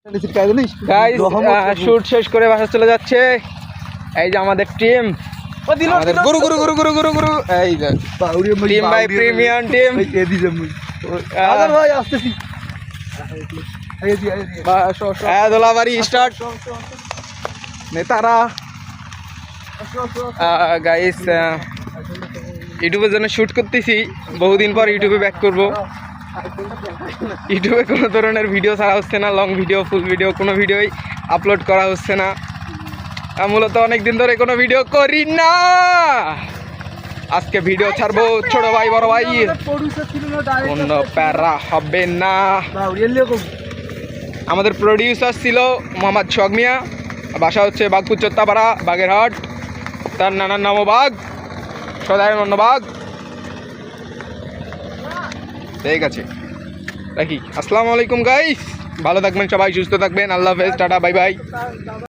Guys shoot শেষ করে বাসা চলে যাচ্ছে। এই যে আমাদের টিম, আমাদের গুরু গুরু গুরু গুরু গুরু গুরু এই যে টিম বাই প্রিমিয়াম টিম। ভাই আসতেছি দোলাবাড়ি স্টার্ট নেতারা। গাইস ইউটিউবের জন্য শুট করতেছি, বহুদিন পর ইউটিউবে ব্যাক করব। ইউটিউবে কোনো ধরনের ভিডিও ছাড়া হচ্ছে না, লং ভিডিও ফুল ভিডিও কোনো ভিডিওই আপলোড করা হচ্ছে না। মূলত অনেকদিন ধরে কোনো ভিডিও করি না, আজকে ভিডিও ছাড়বো। ছোট ভাই বড় ভাই কোনো প্যারা হবে না। আমাদের প্রডিউসার ছিল মোহাম্মদ শখ মিয়া, বাসা হচ্ছে বাগপুর চত্তাপাড়া বাগেরহাট। তার নানার নামও বাঘ, সদায় অন্য বাঘ। ঠিক আছে রাখি। আসসালামু আলাইকুম গাইস, ভালো থাকবেন সবাই, সুস্থ থাকবেন। আল্লাহ হাফেজ, টাটা, বাই বাই।